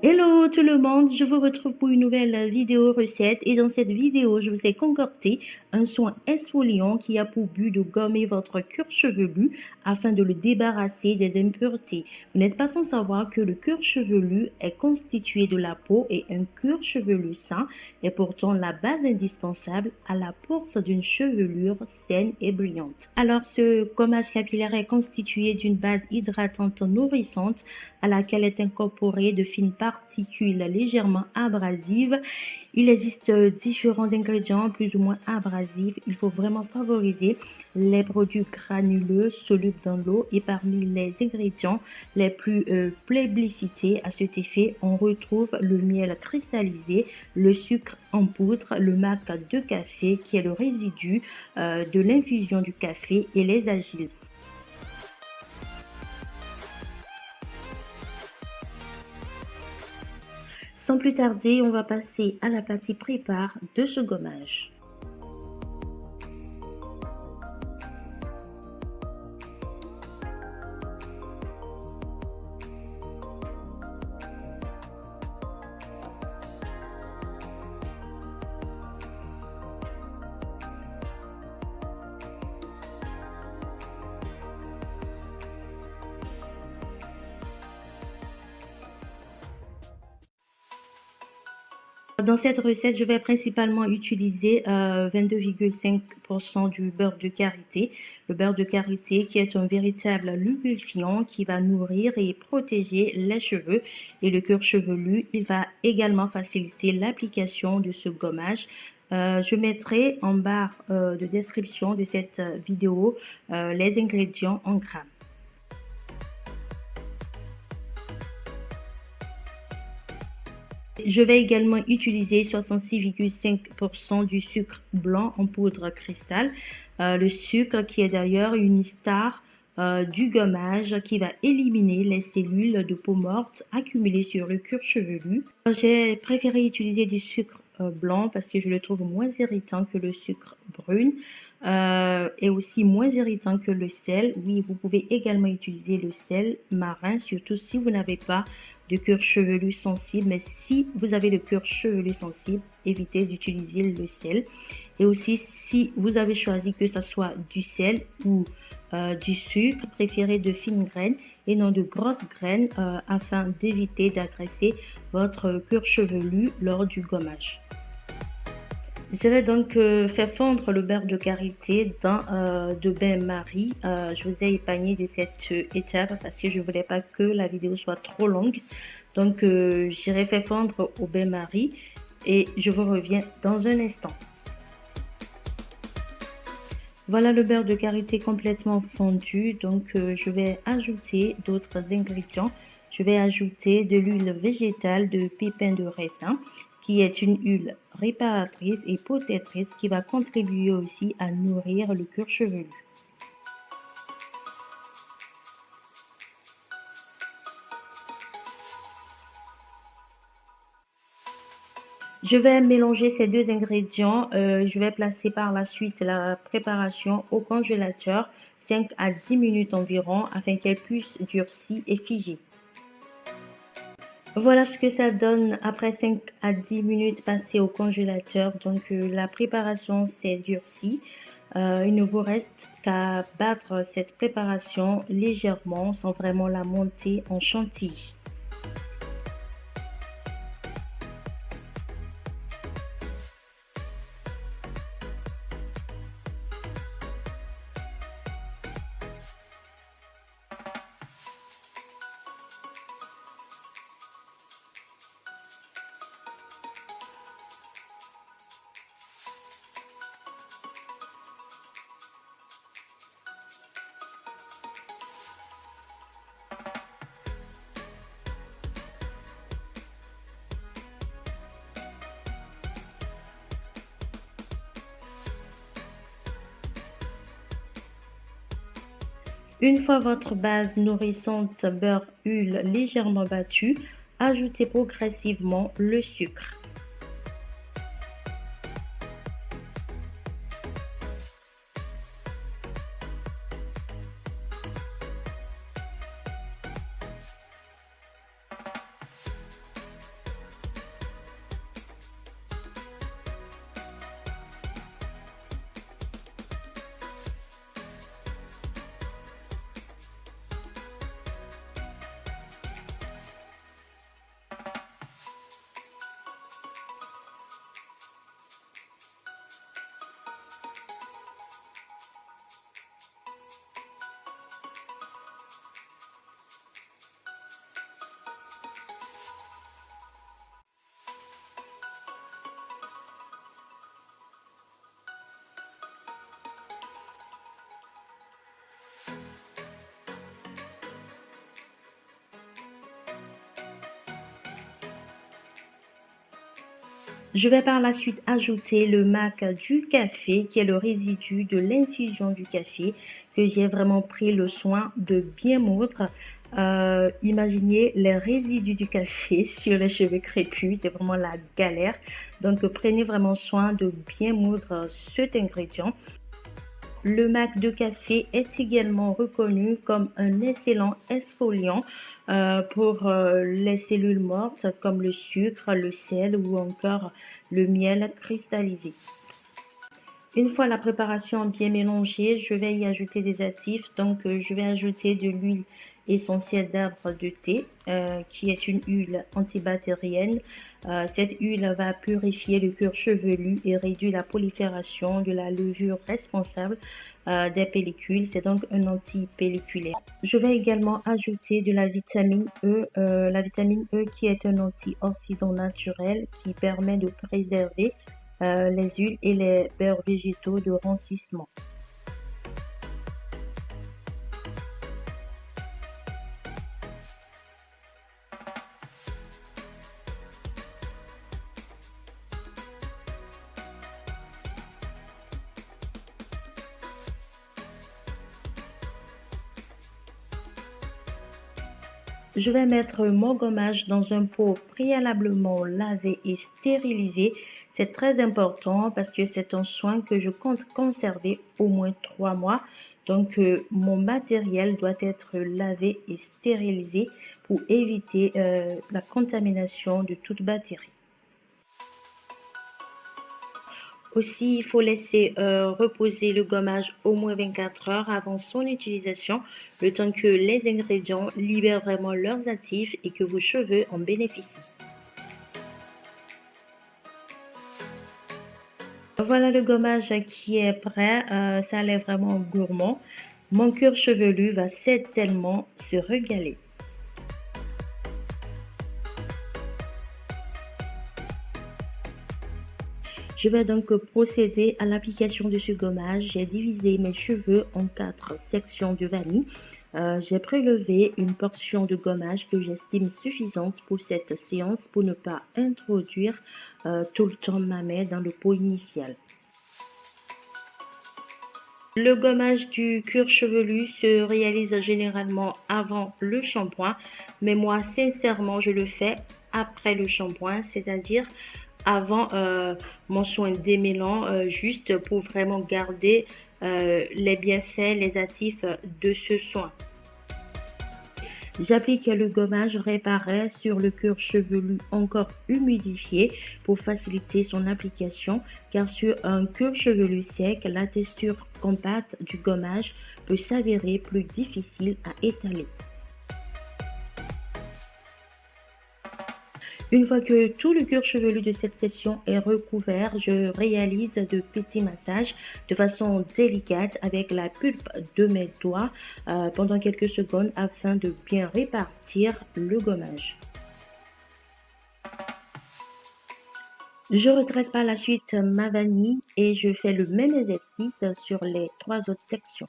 Hello tout le monde, je vous retrouve pour une nouvelle vidéo recette et dans cette vidéo, je vous ai concocté un soin exfoliant qui a pour but de gommer votre cuir chevelu afin de le débarrasser des impuretés. Vous n'êtes pas sans savoir que le cuir chevelu est constitué de la peau et un cuir chevelu sain est pourtant la base indispensable à la force d'une chevelure saine et brillante. Alors ce gommage capillaire est constitué d'une base hydratante nourrissante à laquelle est incorporée de fines particules légèrement abrasives. Il existe différents ingrédients plus ou moins abrasifs. Il faut vraiment favoriser les produits granuleux solubles dans l'eau et parmi les ingrédients les plus plébiscités à cet effet, on retrouve le miel cristallisé, le sucre en poudre, le mac de café qui est le résidu de l'infusion du café et les argiles. Sans plus tarder, on va passer à la partie prépare de ce gommage. Dans cette recette, je vais principalement utiliser 22,5% du beurre de karité. Le beurre de karité qui est un véritable lubrifiant qui va nourrir et protéger les cheveux et le cuir chevelu. Il va également faciliter l'application de ce gommage. Je mettrai en barre de description de cette vidéo les ingrédients en grammes. Je vais également utiliser 66,5% du sucre blanc en poudre cristal. Le sucre qui est d'ailleurs une star du gommage qui va éliminer les cellules de peau morte accumulées sur le cuir chevelu. J'ai préféré utiliser du sucre blanc parce que je le trouve moins irritant que le sucre brun et aussi moins irritant que le sel. Oui, vous pouvez également utiliser le sel marin, surtout si vous n'avez pas de cuir chevelu sensible. Mais si vous avez le cuir chevelu sensible, évitez d'utiliser le sel. Et aussi, si vous avez choisi que ce soit du sel ou du sucre, préférez de fines graines et non de grosses graines afin d'éviter d'agresser votre cuir chevelu lors du gommage. Je vais donc faire fondre le beurre de karité dans de bain-marie. Je vous ai épargné de cette étape parce que je ne voulais pas que la vidéo soit trop longue. Donc j'irai faire fondre au bain-marie et je vous reviens dans un instant. Voilà le beurre de karité complètement fondu. Donc je vais ajouter d'autres ingrédients. Je vais ajouter de l'huile végétale de pépins de raisin, qui est une huile réparatrice et protectrice qui va contribuer aussi à nourrir le cuir chevelu. Je vais mélanger ces deux ingrédients. Je vais placer par la suite la préparation au congélateur 5 à 10 minutes environ afin qu'elle puisse durcir et figer. Voilà ce que ça donne après 5 à 10 minutes passées au congélateur. Donc la préparation s'est durcie. Il ne vous reste qu'à battre cette préparation légèrement sans vraiment la monter en chantilly. Une fois votre base nourrissante beurre-huile légèrement battue, ajoutez progressivement le sucre. Je vais par la suite ajouter le mac du café, qui est le résidu de l'infusion du café, que j'ai vraiment pris le soin de bien moudre. Imaginez les résidus du café sur les cheveux crépus, c'est vraiment la galère. Donc prenez vraiment soin de bien moudre cet ingrédient. Le mac de café est également reconnu comme un excellent exfoliant pour les cellules mortes comme le sucre, le sel ou encore le miel cristallisé. Une fois la préparation bien mélangée, je vais y ajouter des actifs. Donc, je vais ajouter de l'huile essentielle d'arbre de thé, qui est une huile antibactérienne. Cette huile va purifier le cuir chevelu et réduire la prolifération de la levure responsable des pellicules. C'est donc un antipelliculaire. Je vais également ajouter de la vitamine E qui est un antioxydant naturel qui permet de préserver les huiles et les beurres végétaux de rancissement. Je vais mettre mon gommage dans un pot préalablement lavé et stérilisé. C'est très important parce que c'est un soin que je compte conserver au moins 3 mois. Donc, mon matériel doit être lavé et stérilisé pour éviter la contamination de toute bactérie. Aussi, il faut laisser reposer le gommage au moins 24 heures avant son utilisation, le temps que les ingrédients libèrent vraiment leurs actifs et que vos cheveux en bénéficient. Voilà le gommage qui est prêt, ça a l'air vraiment gourmand. Mon cuir chevelu va certainement se régaler. Je vais donc procéder à l'application de ce gommage. J'ai divisé mes cheveux en 4 sections de vanille. J'ai prélevé une portion de gommage que j'estime suffisante pour cette séance pour ne pas introduire tout le temps ma main dans le pot initial. Le gommage du cuir chevelu se réalise généralement avant le shampoing, mais moi, sincèrement, je le fais après le shampoing, c'est-à-dire avant mon soin démêlant, juste pour vraiment garder les bienfaits, les actifs de ce soin. J'applique le gommage réparé sur le cuir chevelu encore humidifié pour faciliter son application, car sur un cuir chevelu sec, la texture compacte du gommage peut s'avérer plus difficile à étaler. Une fois que tout le cuir chevelu de cette session est recouvert, je réalise de petits massages de façon délicate avec la pulpe de mes doigts pendant quelques secondes afin de bien répartir le gommage. Je retrace par la suite ma vanille et je fais le même exercice sur les 3 autres sections.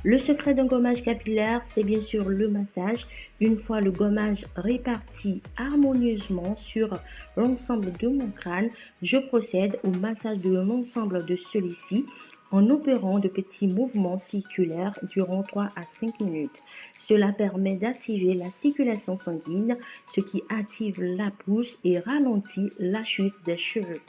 Le secret d'un gommage capillaire, c'est bien sûr le massage. Une fois le gommage réparti harmonieusement sur l'ensemble de mon crâne, je procède au massage de l'ensemble de celui-ci en opérant de petits mouvements circulaires durant 3 à 5 minutes. Cela permet d'activer la circulation sanguine, ce qui active la pousse et ralentit la chute des cheveux.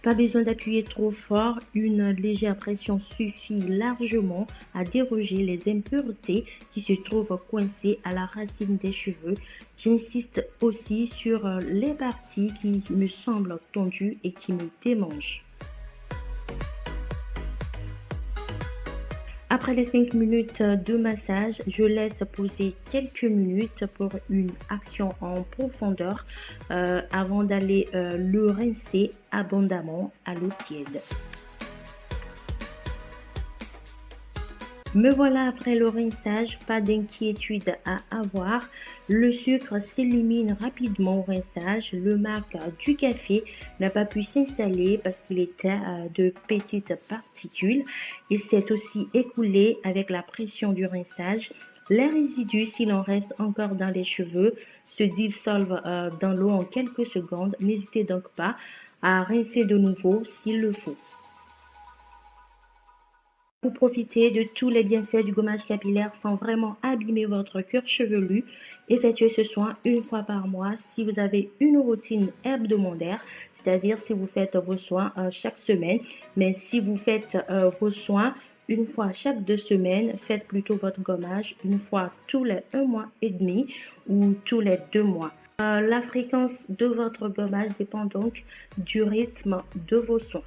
Pas besoin d'appuyer trop fort, une légère pression suffit largement à déroger les impuretés qui se trouvent coincées à la racine des cheveux. J'insiste aussi sur les parties qui me semblent tendues et qui me démangent. Après les 5 minutes de massage, je laisse poser quelques minutes pour une action en profondeur avant d'aller le rincer abondamment à l'eau tiède. Me voilà après le rinçage, pas d'inquiétude à avoir. Le sucre s'élimine rapidement au rinçage. Le marc du café n'a pas pu s'installer parce qu'il était de petites particules. Il s'est aussi écoulé avec la pression du rinçage. Les résidus, s'il en reste encore dans les cheveux, se dissolvent dans l'eau en quelques secondes. N'hésitez donc pas à rincer de nouveau s'il le faut. Pour profiter de tous les bienfaits du gommage capillaire sans vraiment abîmer votre cuir chevelu, effectuez ce soin une fois par mois si vous avez une routine hebdomadaire, c'est-à-dire si vous faites vos soins chaque semaine. Mais si vous faites vos soins une fois chaque 2 semaines, faites plutôt votre gommage une fois tous les 1 mois et demi ou tous les 2 mois. La fréquence de votre gommage dépend donc du rythme de vos soins.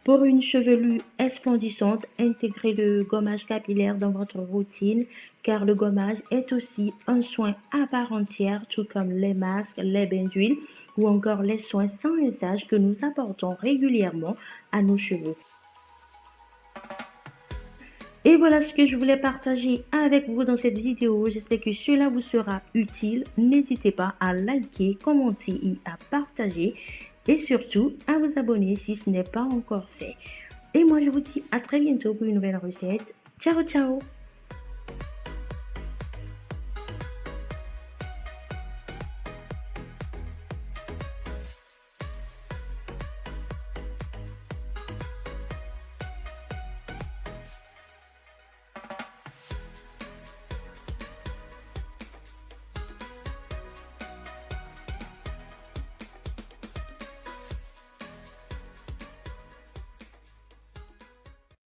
Pour une chevelure resplendissante, intégrez le gommage capillaire dans votre routine car le gommage est aussi un soin à part entière, tout comme les masques, les bains d'huile ou encore les soins sans rinçage que nous apportons régulièrement à nos cheveux. Et voilà ce que je voulais partager avec vous dans cette vidéo. J'espère que cela vous sera utile. N'hésitez pas à liker, commenter et à partager. Et surtout, à vous abonner si ce n'est pas encore fait. Et moi, je vous dis à très bientôt pour une nouvelle recette. Ciao, ciao!